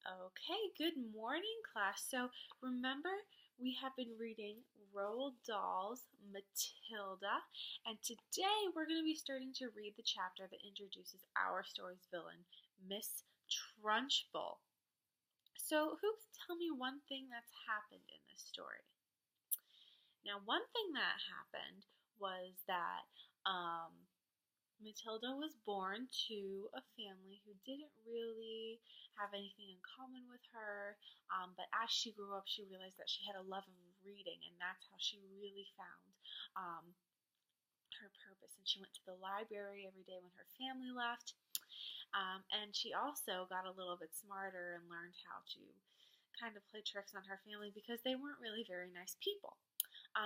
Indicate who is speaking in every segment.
Speaker 1: Okay, good morning, class. So remember, we have been reading Roald Dahl's Matilda, and today we're going to be starting to read the chapter that introduces our story's villain, Miss Trunchbull. So who can tell me one thing that's happened in this story? Now, one thing that happened was that Matilda was born to a family who didn't really have anything in common with her, but as she grew up, she realized that she had a love of reading, and that's how she really found her purpose. And she went to the library every day when her family left, and she also got a little bit smarter and learned how to kind of play tricks on her family because they weren't really very nice people.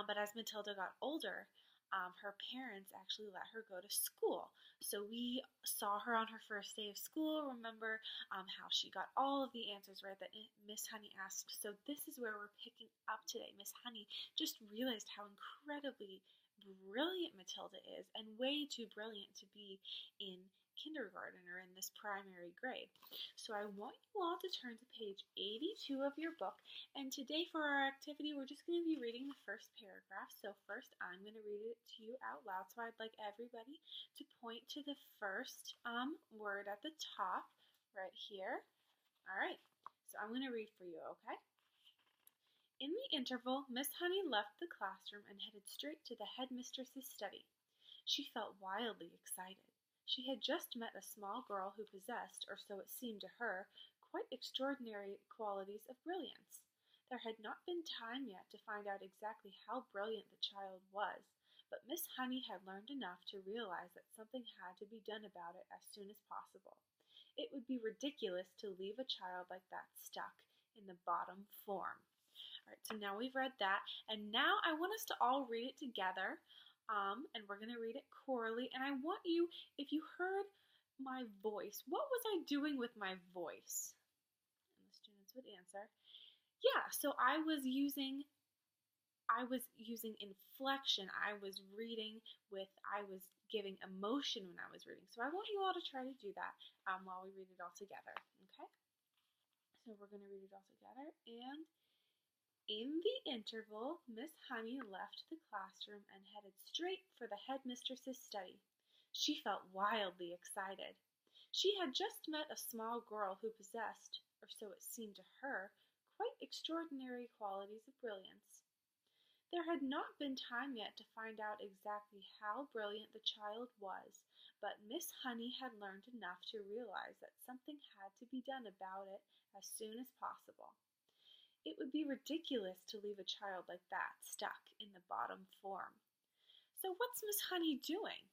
Speaker 1: But as Matilda got older, her parents actually let her go to school. So we saw her on her first day of school. Remember how she got all of the answers right that Miss Honey asked. So this is where we're picking up today. Miss Honey just realized how incredibly brilliant Matilda is, and way too brilliant to be in kindergarten or in this primary grade. So I want you all to turn to page 82 of your book, and today for our activity we're just going to be reading the first paragraph. So first I'm going to read it to you out loud, so I'd like everybody to point to the first word at the top right here. Alright, so I'm going to read for you, okay? In the interval, Miss Honey left the classroom and headed straight to the headmistress's study. She felt wildly excited. She had just met a small girl who possessed, or so it seemed to her, quite extraordinary qualities of brilliance. There had not been time yet to find out exactly how brilliant the child was, but Miss Honey had learned enough to realize that something had to be done about it as soon as possible. It would be ridiculous to leave a child like that stuck in the bottom form. All right, so now we've read that, and now I want us to all read it together. And we're going to read it chorally. And I want you, if you heard my voice, what was I doing with my voice? And the students would answer. Yeah, so I was using inflection. I was giving emotion when I was reading. So I want you all to try to do that while we read it all together. Okay? So we're going to read it all together. And in the interval, Miss Honey left the classroom and headed straight for the headmistress's study. She felt wildly excited. She had just met a small girl who possessed, or so it seemed to her, quite extraordinary qualities of brilliance. There had not been time yet to find out exactly how brilliant the child was, but Miss Honey had learned enough to realize that something had to be done about it as soon as possible. It would be ridiculous to leave a child like that stuck in the bottom form. So what's Miss Honey doing?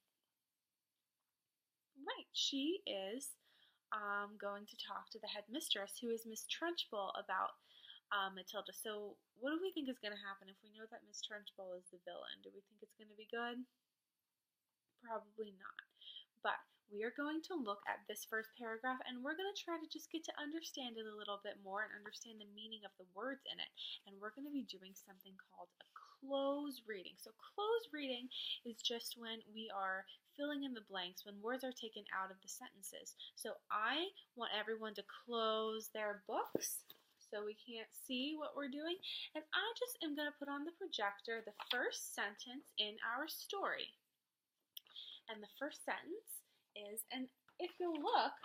Speaker 1: Right, she is going to talk to the headmistress, who is Miss Trunchbull, about Matilda. So what do we think is going to happen if we know that Miss Trunchbull is the villain? Do we think it's going to be good? Probably not. But we are going to look at this first paragraph, and we're going to try to just get to understand it a little bit more and understand the meaning of the words in it. And we're going to be doing something called a cloze reading. So cloze reading is just when we are filling in the blanks, when words are taken out of the sentences. So I want everyone to close their books so we can't see what we're doing. And I just am going to put on the projector the first sentence in our story. And the first sentence is, and if you'll look,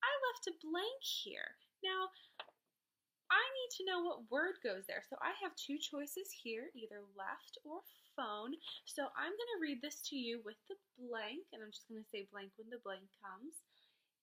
Speaker 1: I left a blank here. Now, I need to know what word goes there. So I have two choices here, either left or phone. So I'm going to read this to you with the blank, and I'm just going to say blank when the blank comes.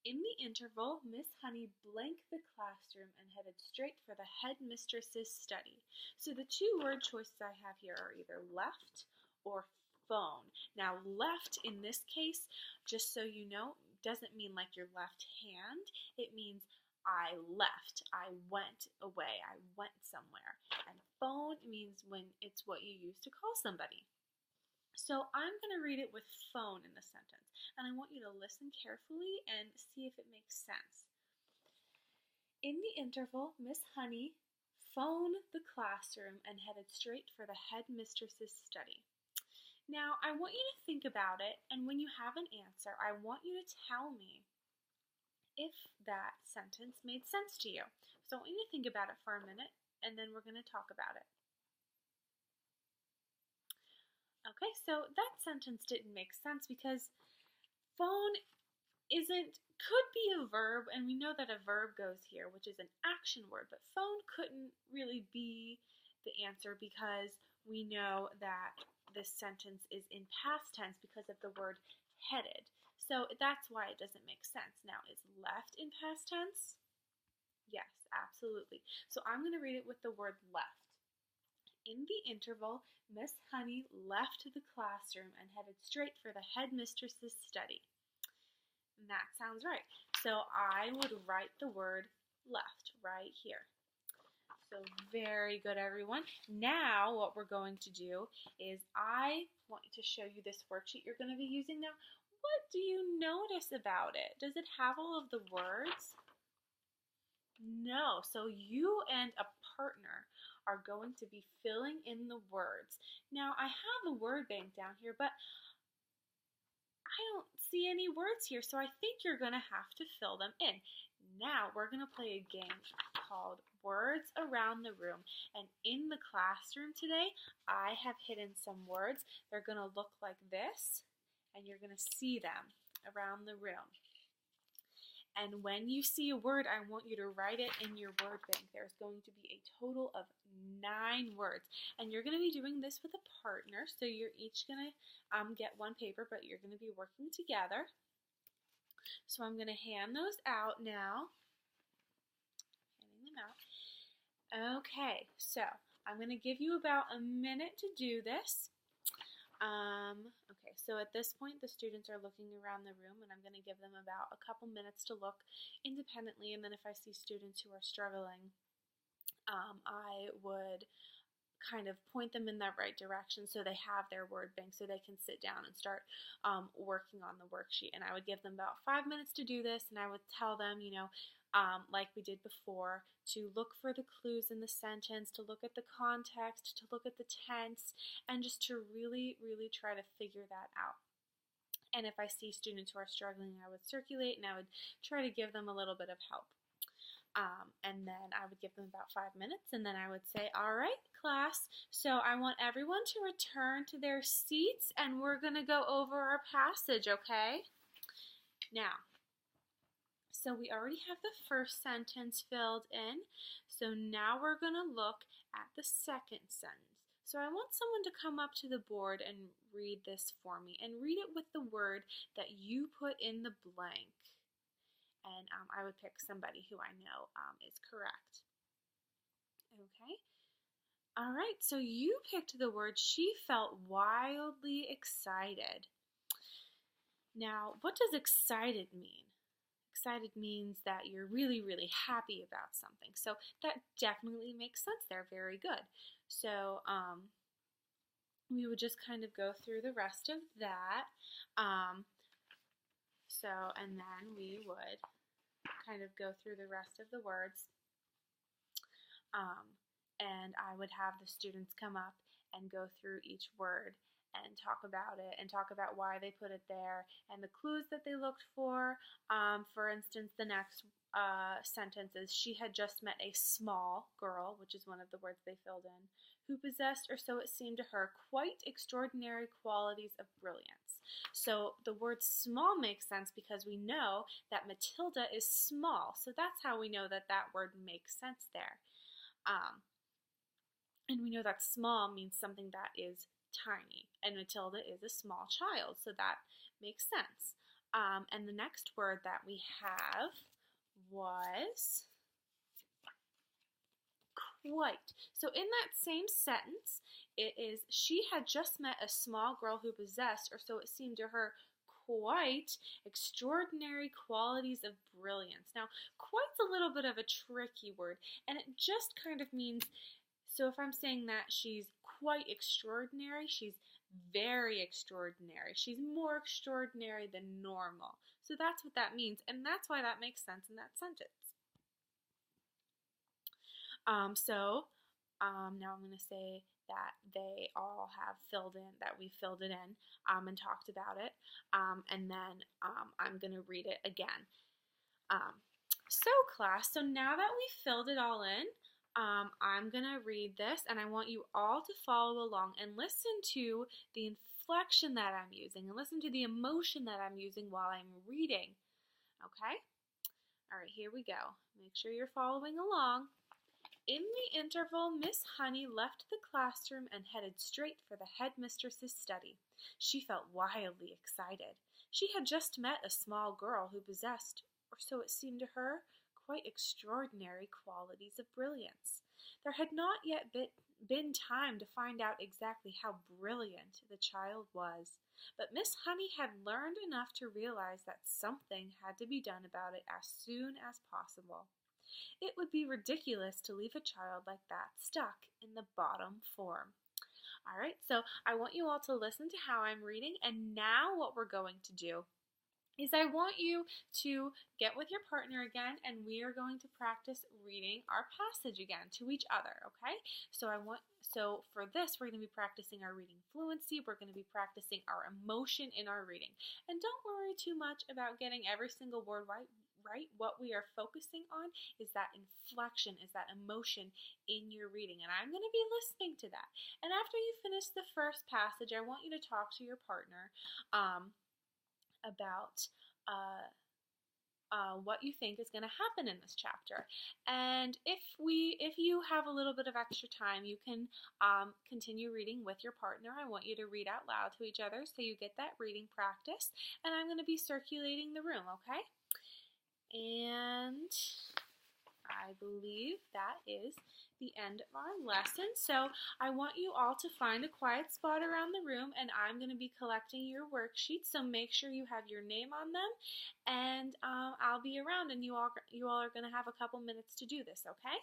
Speaker 1: In the interval, Miss Honey blanked the classroom and headed straight for the headmistress's study. So the two word choices I have here are either left or phone. Now, left in this case, just so you know, doesn't mean like your left hand. It means I left, I went away, I went somewhere. And phone means when it's what you use to call somebody. So I'm going to read it with phone in the sentence, and I want you to listen carefully and see if it makes sense. In the interval, Miss Honey phoned the classroom and headed straight for the headmistress's study. Now, I want you to think about it, and when you have an answer, I want you to tell me if that sentence made sense to you. So I want you to think about it for a minute, and then we're going to talk about it. Okay, so that sentence didn't make sense because phone could be a verb, and we know that a verb goes here, which is an action word, but phone couldn't really be the answer because we know that this sentence is in past tense because of the word headed. So that's why it doesn't make sense. Now, is left in past tense? Yes, absolutely. So I'm going to read it with the word left. In the interval, Miss Honey left the classroom and headed straight for the headmistress's study. And that sounds right. So I would write the word left right here. So very good, everyone. Now what we're going to do is I want to show you this worksheet you're going to be using now. What do you notice about it? Does it have all of the words? No. So you and a partner are going to be filling in the words. Now I have a word bank down here, but I don't see any words here, so I think you're going to have to fill them in. Now we're going to play a game called Words Around the Room. And in the classroom today, I have hidden some words. They're going to look like this, and you're going to see them around the room. And when you see a word, I want you to write it in your word bank. There's going to be a total of 9 words. And you're going to be doing this with a partner, so you're each going to get one paper, but you're going to be working together. So I'm going to hand those out now. Handing them out. Okay, so I'm going to give you about a minute to do this. Okay, so at this point the students are looking around the room, and I'm going to give them about a couple minutes to look independently, and then if I see students who are struggling, I would kind of point them in that right direction so they have their word bank so they can sit down and start working on the worksheet. And I would give them about 5 minutes to do this, and I would tell them, like we did before, to look for the clues in the sentence, to look at the context, to look at the tense, and just to really, really try to figure that out. And if I see students who are struggling, I would circulate and I would try to give them a little bit of help. And then I would give them about 5 minutes, and then I would say, all right, class, so I want everyone to return to their seats, and we're going to go over our passage, okay? Now, so we already have the first sentence filled in, so now we're going to look at the second sentence. So I want someone to come up to the board and read this for me, and read it with the word that you put in the blank. And I would pick somebody who I know is correct. Okay. All right, so you picked the word, she felt wildly excited. Now, what does excited mean? Excited means that you're really, really happy about something. So that definitely makes sense there. Very good. So we would just kind of go through the rest of that. And then we would kind of go through the rest of the words. And I would have the students come up and go through each word and talk about it and talk about why they put it there and the clues that they looked for. For instance, the next sentence is, she had just met a small girl, which is one of the words they filled in, who possessed, or so it seemed to her, quite extraordinary qualities of brilliance. So the word small makes sense because we know that Matilda is small. So that's how we know that that word makes sense there. And we know that small means something that is tiny, and Matilda is a small child, so that makes sense. And the next word that we have was quite. So in that same sentence, it is, she had just met a small girl who possessed, or so it seemed to her, quite extraordinary qualities of brilliance. Now, quite's a little bit of a tricky word, and it just kind of means, so if I'm saying that she's quite extraordinary, she's very extraordinary. She's more extraordinary than normal. So that's what that means, and that's why that makes sense in that sentence. Now I'm going to say that they all have filled in, that we filled it in and talked about it, and then I'm going to read it again. So class, so now that we filled it all in, I'm going to read this, and I want you all to follow along and listen to the inflection that I'm using and listen to the emotion that I'm using while I'm reading. Okay? All right, here we go. Make sure you're following along. In the interval, Miss Honey left the classroom and headed straight for the headmistress's study. She felt wildly excited. She had just met a small girl who possessed, or so it seemed to her, quite extraordinary qualities of brilliance. There had not yet been time to find out exactly how brilliant the child was, but Miss Honey had learned enough to realize that something had to be done about it as soon as possible. It would be ridiculous to leave a child like that stuck in the bottom form. All right, so I want you all to listen to how I'm reading, and now what we're going to do is I want you to get with your partner again, and we are going to practice reading our passage again to each other, okay? So for this, we're going to be practicing our reading fluency. We're going to be practicing our emotion in our reading. And don't worry too much about getting every single word right. What we are focusing on is that inflection, is that emotion in your reading. And I'm going to be listening to that. And after you finish the first passage, I want you to talk to your partner about what you think is going to happen in this chapter. And if you have a little bit of extra time, you can continue reading with your partner. I want you to read out loud to each other so you get that reading practice. And I'm going to be circulating the room, okay? And I believe that is the end of our lesson. So I want you all to find a quiet spot around the room, and I'm going to be collecting your worksheets, so make sure you have your name on them, and I'll be around, and you all are going to have a couple minutes to do this, okay?